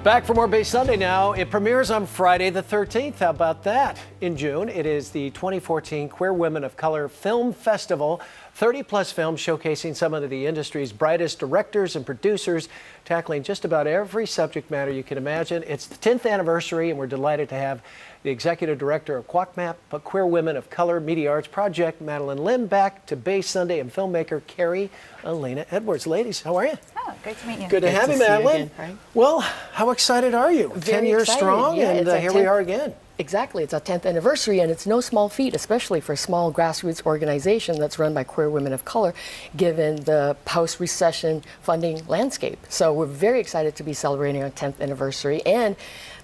Back for more Bay Sunday now. It premieres on Friday the 13th. How about that? In June, it is the 2014 Queer Women of Color Film Festival. 30-plus films showcasing some of the industry's brightest directors and producers, tackling just about every subject matter you can imagine. It's the 10th anniversary, and we're delighted to have the executive director of QWOCMAP, a Queer Women of Color Media Arts Project, Madeline Lim, back to Bay Sunday, and filmmaker Carrie Elena Edwards. Ladies, how are you? Oh, great to meet you. Good to have you, Madeline. Well, how excited are you? Very 10 years excited. strong, Yeah, and here we are again. Exactly. It's our 10th anniversary, and it's no small feat, especially for a small grassroots organization that's run by queer women of color, given the post-recession funding landscape. So we're very excited to be celebrating our 10th anniversary, and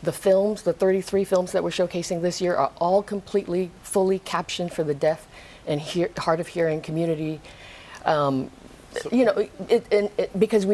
the films, the 33 films that we're showcasing this year, are all completely, fully captioned for the deaf and hard of hearing community. You know, because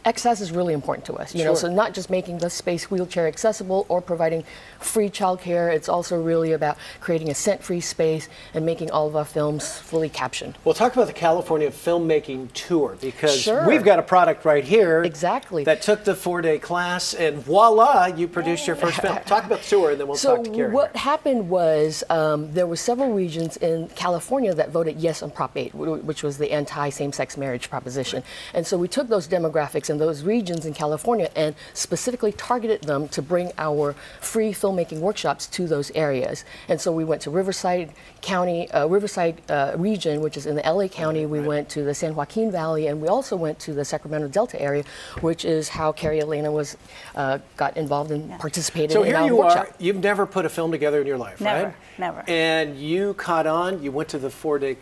access is really important to us, you know, so not just making the space wheelchair accessible or providing free childcare, it's also really about creating a scent-free space and making all of our films fully captioned. Well, talk about the California filmmaking tour, because we've got a product right here that took the 4-day class, and voila, you produced your first film. Talk about the tour, and then we'll talk to Carrie. So what happened was there were several regions in California that voted yes on Prop 8, which was the anti-same-sex marriage proposition. And so we took those demographics in those regions in California and specifically targeted them to bring our free filmmaking workshops to those areas. And so we went to Riverside County, Riverside region, which is in the LA County. We went to the San Joaquin Valley, and we also went to the Sacramento Delta area, which is how Carrie Elena was got involved and participated in our workshop. So here you are. You've never put a film together in your life, right? Never. And you caught on. You went to the 4-day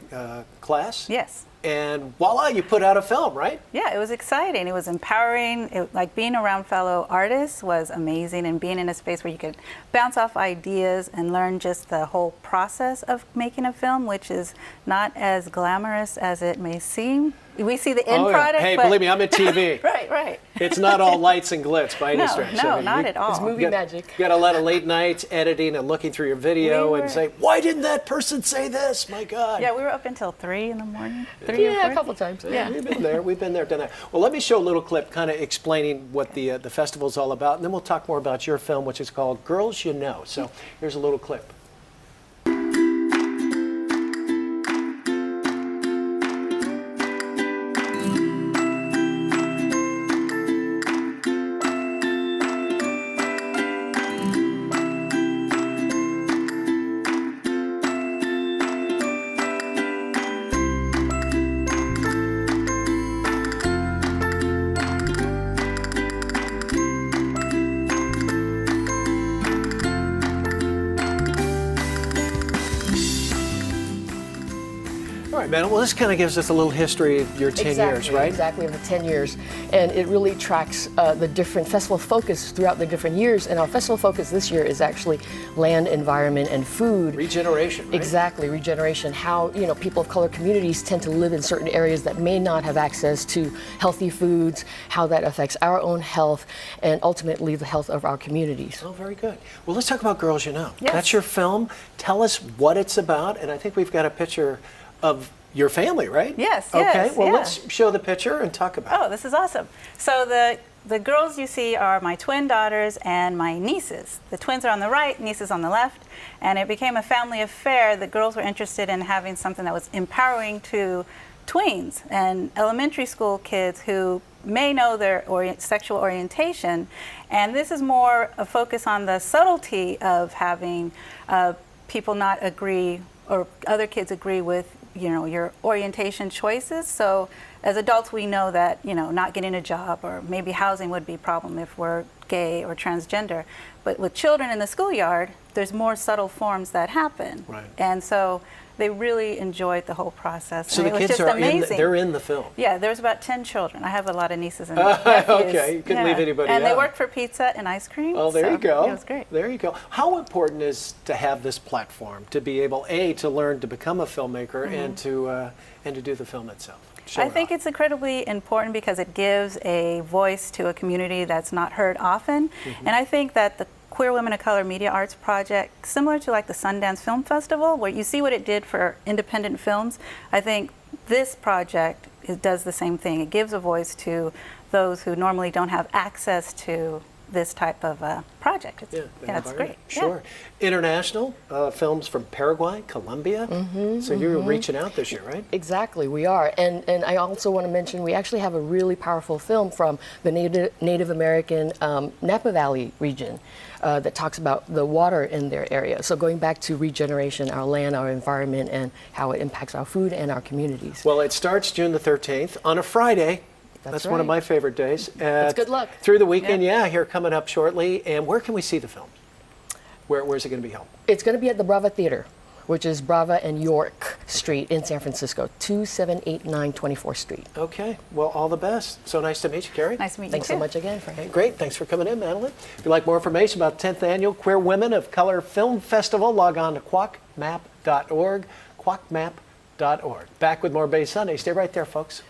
class. Yes. And voila, you put out a film, right? Yeah, it was exciting. It was empowering. Like being around fellow artists was amazing, and being in a space where you could bounce off ideas and learn just the whole process of making a film, which is not as glamorous as it may seem. We see the end product. Hey, believe me, I'm at TV. Right. It's not all lights and glitz by any stretch. No, not at all. It's movie magic. You got a lot of late nights editing and looking through your video and say, why didn't that person say this? My God. Yeah, we were up until 3 in the morning. Yeah, a couple times. Yeah, we've been there. We've been there, done that. Well, let me show a little clip kind of explaining what the festival's all about, and then we'll talk more about your film, which is called Girls You Know. So here's a little clip. All right, man. Well, this kind of gives us a little history of your 10 years, right? Exactly, of the 10 years. And it really tracks the different festival focus throughout the different years. And our festival focus this year is actually land, environment, and food. Regeneration, right? Exactly, regeneration. How, you know, people of color communities tend to live in certain areas that may not have access to healthy foods, how that affects our own health, and ultimately the health of our communities. Oh, very good. Well, let's talk about Girls You Know. Yes. That's your film. Tell us what it's about. And I think we've got a picture of your family, right? Yes. Okay, well, let's show the picture and talk about it. Oh, this is awesome. So the girls you see are my twin daughters and my nieces. The twins are on the right, nieces on the left, and it became a family affair. The girls were interested in having something that was empowering to tweens and elementary school kids who may know their sexual orientation, and this is more a focus on the subtlety of having people not agree or other kids agree with, you know, your orientation choices. So as adults, we know that, you know, not getting a job or maybe housing would be a problem if we're gay or transgender. But with children in the schoolyard, there's more subtle forms that happen. Right. And so they really enjoyed the whole process. So and the kids just are amazing. they're in the film. Yeah, there's about 10 children. I have a lot of nieces and nephews. Okay, you couldn't leave anybody and out. they work for pizza and ice cream. Oh, there you go. It was great. There you go. How important is to have this platform to be able, A, to learn to become a filmmaker and to do the film itself? I think it's incredibly important because it gives a voice to a community that's not heard often. And I think that the Queer Women of Color Media Arts Project, similar to like the Sundance Film Festival, where you see what it did for independent films, I think this project does the same thing. It gives a voice to those who normally don't have access to this type of project. It's, yeah, it's great. Sure. International films from Paraguay, Colombia. So you're reaching out this year, right? Exactly, we are. And I also want to mention we actually have a really powerful film from the Native American Napa Valley region that talks about the water in their area. So going back to regeneration, our land, our environment, and how it impacts our food and our communities. Well, it starts June the 13th on a Friday. That's one of right. my favorite days. That's good luck. Through the weekend, yeah, here coming up shortly. And where can we see the film? Where's it going to be held? It's going to be at the Brava Theater, which is Brava and York Street in San Francisco, 2789 24th Street. Okay. Well, all the best. So nice to meet you, Carrie. Nice to meet you Thanks too. so much again, Frank. Hey, great. Thanks for coming in, Madeline. If you'd like more information about the 10th Annual Queer Women of Color Film Festival, log on to QWOCMAP.org, QWOCMAP.org. Back with more Bay Sunday. Stay right there, folks.